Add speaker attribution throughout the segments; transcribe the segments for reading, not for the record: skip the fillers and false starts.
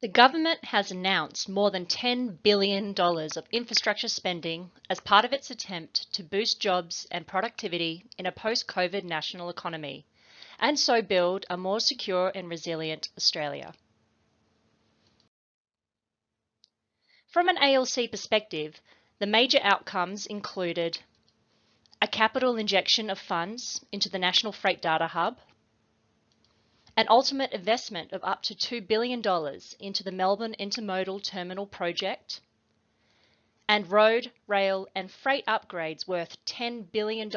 Speaker 1: The government has announced more than $10 billion of infrastructure spending as part of its attempt to boost jobs and productivity in a post-COVID national economy, and so build a more secure and resilient Australia. From an ALC perspective, the major outcomes included a capital injection of funds into the National Freight Data Hub, an ultimate investment of up to $2 billion into the Melbourne Intermodal Terminal project, and road, rail and freight upgrades worth $10 billion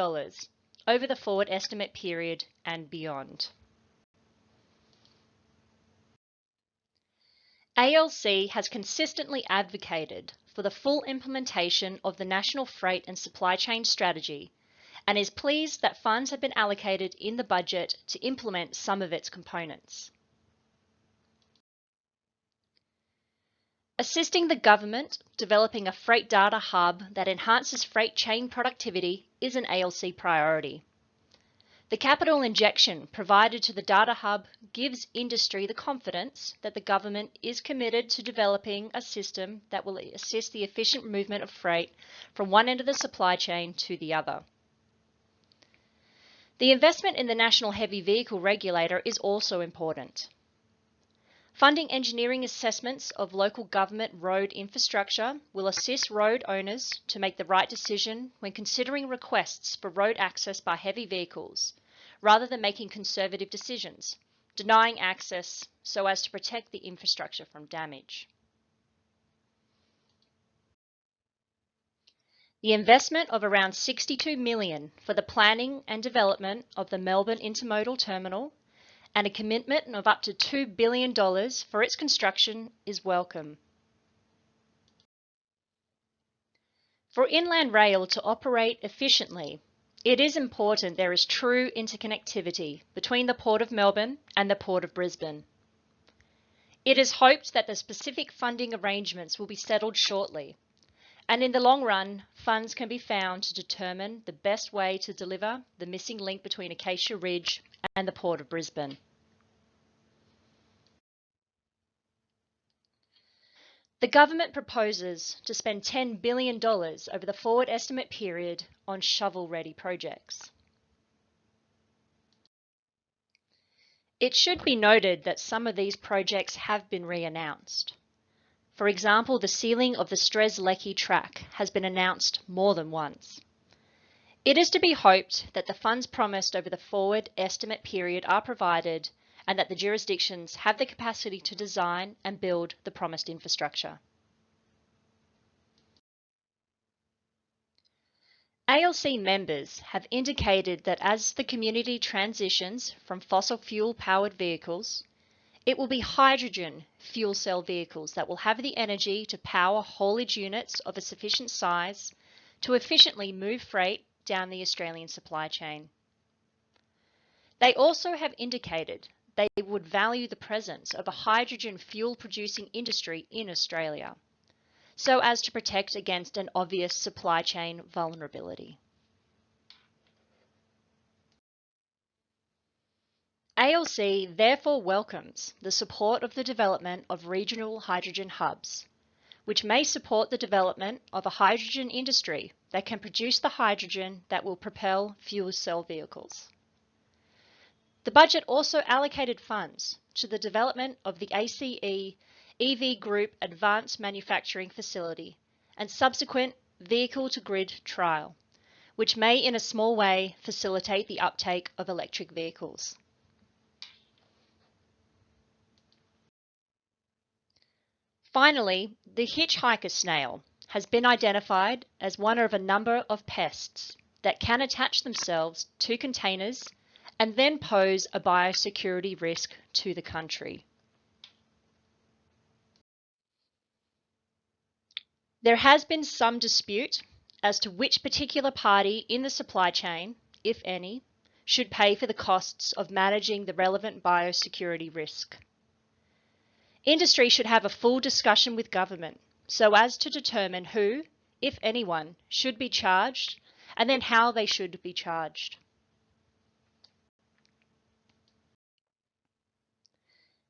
Speaker 1: over the forward estimate period and beyond. ALC has consistently advocated for the full implementation of the National Freight and Supply Chain Strategy and is pleased that funds have been allocated in the budget to implement some of its components. Assisting the government developing a freight data hub that enhances freight chain productivity is an ALC priority. The capital injection provided to the data hub gives industry the confidence that the government is committed to developing a system that will assist the efficient movement of freight from one end of the supply chain to the other. The investment in the National Heavy Vehicle Regulator is also important. Funding engineering assessments of local government road infrastructure will assist road owners to make the right decision when considering requests for road access by heavy vehicles, rather than making conservative decisions, denying access so as to protect the infrastructure from damage. The investment of around $62 million for the planning and development of the Melbourne Intermodal Terminal and a commitment of up to $2 billion for its construction is welcome. For inland rail to operate efficiently, it is important there is true interconnectivity between the Port of Melbourne and the Port of Brisbane. It is hoped that the specific funding arrangements will be settled shortly, and in the long run, funds can be found to determine the best way to deliver the missing link between Acacia Ridge and the Port of Brisbane. The government proposes to spend $10 billion over the forward estimate period on shovel-ready projects. It should be noted that some of these projects have been re-announced. For example, the sealing of the Strzelecki track has been announced more than once. It is to be hoped that the funds promised over the forward estimate period are provided and that the jurisdictions have the capacity to design and build the promised infrastructure. ALC members have indicated that as the community transitions from fossil fuel-powered vehicles, it will be hydrogen fuel cell vehicles that will have the energy to power haulage units of a sufficient size to efficiently move freight down the Australian supply chain. They also have indicated they would value the presence of a hydrogen fuel producing industry in Australia, so as to protect against an obvious supply chain vulnerability. ALC therefore welcomes the support of the development of regional hydrogen hubs, which may support the development of a hydrogen industry that can produce the hydrogen that will propel fuel cell vehicles. The budget also allocated funds to the development of the ACE EV Group Advanced Manufacturing Facility and subsequent vehicle-to-grid trial, which may in a small way facilitate the uptake of electric vehicles. Finally, the hitchhiker snail has been identified as one of a number of pests that can attach themselves to containers and then pose a biosecurity risk to the country. There has been some dispute as to which particular party in the supply chain, if any, should pay for the costs of managing the relevant biosecurity risk. Industry should have a full discussion with government so as to determine who, if anyone, should be charged and then how they should be charged.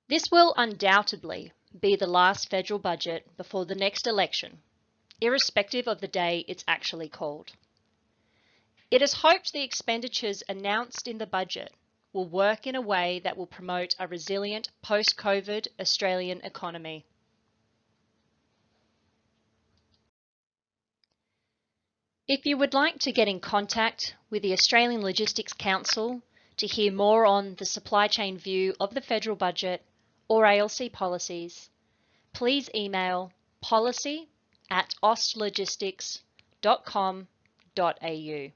Speaker 1: This will undoubtedly be the last federal budget before the next election, irrespective of the day it's actually called. It is hoped the expenditures announced in the budget will work in a way that will promote a resilient post-COVID Australian economy. If you would like to get in contact with the Australian Logistics Council to hear more on the supply chain view of the federal budget or ALC policies, please email policy@austlogistics.com.au.